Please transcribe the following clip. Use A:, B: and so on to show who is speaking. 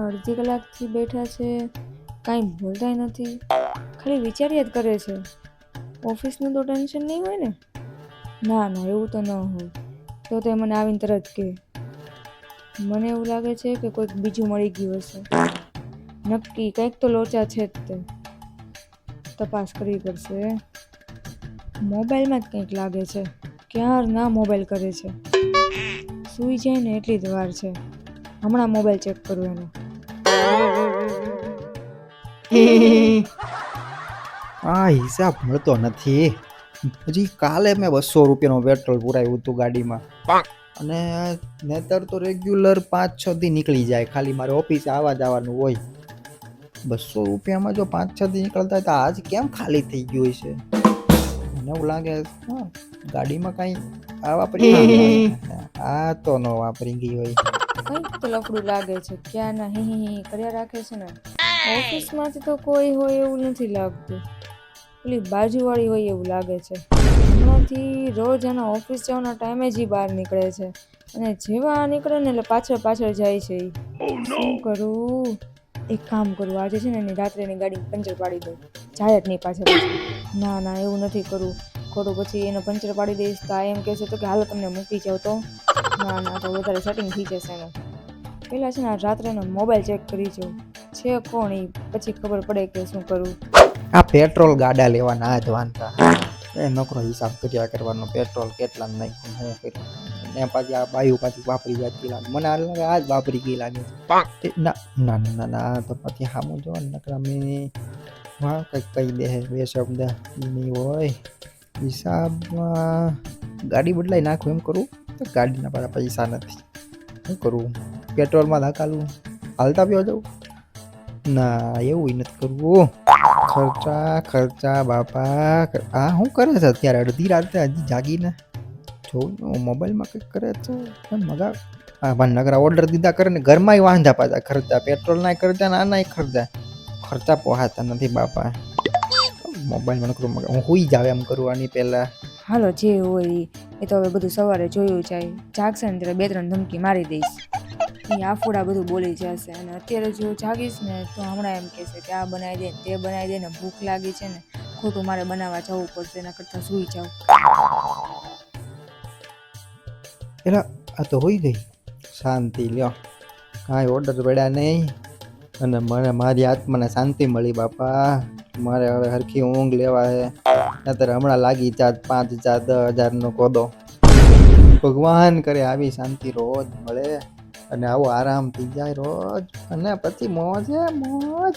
A: અડધી કલાકથી બેઠા છે, કાંઈ બોલતાય નથી, ખાલી વિચાર્યા જ કરે છે. ઓફિસનું તો ટેન્શન નહીં હોય ને? ના ના, એવું તો ન હોય. તો તે મને આવીને તરત કહે. મને એવું લાગે છે કે કોઈક બીજું મળી ગયું હશે. નક્કી કંઈક તો લોચા છે જ તે. તપાસ કરવી પડશે. મોબાઈલમાં જ કંઈક લાગે છે. ક્યારના મોબાઈલ કરે છે. સૂઈ જાય ને એટલી જ વાર છે. હમણાં મોબાઈલ ચેક કરું એનો.
B: આ હિસાબ મળતો નથી. હજી કાલે મેં 200 રૂપિયાનું પેટ્રોલ પુરાવ્યું હતું ગાડીમાં, અને નહીતર તો રેગ્યુલર 5-6 દી નીકળી જાય. ખાલી મારે ઓફિસે આવવા જવાનું હોય. 200 રૂપિયામાં જો 5-6 દી નીકળતા હોય તો આજ કેમ ખાલી થઈ ગયું છે? મને એવું લાગે ગાડીમાં કઈ આ વાપરી આ તો ન વાપરી ગઈ હોય.
A: કંઈક તો લફડું લાગે છે. ક્યારના હી કર્યા રાખે છે ને. ઓફિસમાંથી તો કોઈ હોય એવું નથી લાગતું. પેલી બાજુવાળી હોય એવું લાગે છે. હમણાંથી રોજ આના ઓફિસ જવાના ટાઈમે જ બહાર નીકળે છે, અને જેવા નીકળે ને એટલે પાછળ પાછળ જાય છે. શું કરું? એક કામ કરું, આજે છે ને એની રાત્રે એની ગાડી પંચર પાડી દઉં. જાય જ નહીં પાછળ. ના ના, એવું નથી કરવું. ખોટું પછી એને પંચર પાડી દઈશ તો આ એમ કહેશે તો કે હાલો તમને મૂકી જાવ તો. ના ના, તો વધારે સેટિંગ થઈ જશે એનું. પહેલાં છે ને રાત્રે એનો મોબાઈલ ચેક કરી જાઉં છે કોણ એ, પછી ખબર પડે કે શું કરું.
B: આ પેટ્રોલ ગાડા લેવાના જ વાંધા. એ નોકરો હિસાબ કર્યા કરવાનો, પેટ્રોલ કેટલા નાખ્યું, શું કર્યું. ને પાછી આ બાયુ પાછી વાપરી જતી લાગે. મને આ લાગે આ જ વાપરી ગઈ લાગે છે. ના ના ના ના, તો પછી સામું જો નકરા મેં હા કંઈક કહી દે બે શબ્દ નહીં હોય. હિસાબમાં ગાડી બદલાઈ નાખું એમ કરું તો ગાડીના પાછા પૈસા નથી. શું કરવું? પેટ્રોલમાં ધકાલું, હાલતા પીવા જવું? ના, એવું નથી કરવું. ખર્ચા ખર્ચા બાપા. આ શું કરે છે અત્યારે અડધી રાતે હજી જાગીને? જોઉં મોબાઈલમાં કંઈક કરે છે મગા. હા ભાઈ, નગરા ઓર્ડર દીધા કરે ને ઘરમાંય વાંધા પાછા ખર્ચા, પેટ્રોલના ખર્ચા ને આનાય ખર્ચા. ખર્ચા પોહાતા નથી બાપા. મોબાઈલમાં નકરું મગા. હું સુઈ જાવ એમ કરું આની પહેલાં.
A: હાલો જે હોય એ તો હવે બધું સવારે જોયું જાય. જાગશે ને ત્યારે 2-3 ધમકી મારી દઈશ. એ આફોડા બધું બોલી જશે, અને અત્યારે જો જાગીશ ને તો હમણાં એમ કહેશે કે આ બનાવી દે તે બનાવી દે ને, ભૂખ લાગી છે ને ખોટું મારે બનાવવા જવું પડશે, એના કરતાં સૂઈ જાવ.
B: એલા આ તો હોઈ ગઈ. શાંતિ લ્યો, કાંઈ ઓર્ડર પડ્યા નહીં, અને મને મારી આત્માને શાંતિ મળી બાપા. મારે હવે હરખી ઊંઘ લેવા છે. અત્યારે હમણાં લાગી જાત 5,000 10,000નો કોદો. ભગવાન કરે આવી શાંતિ રોજ મળે, અને આવો આરામ થઈ જાય રોજ, અને પછી મોજ મોજ.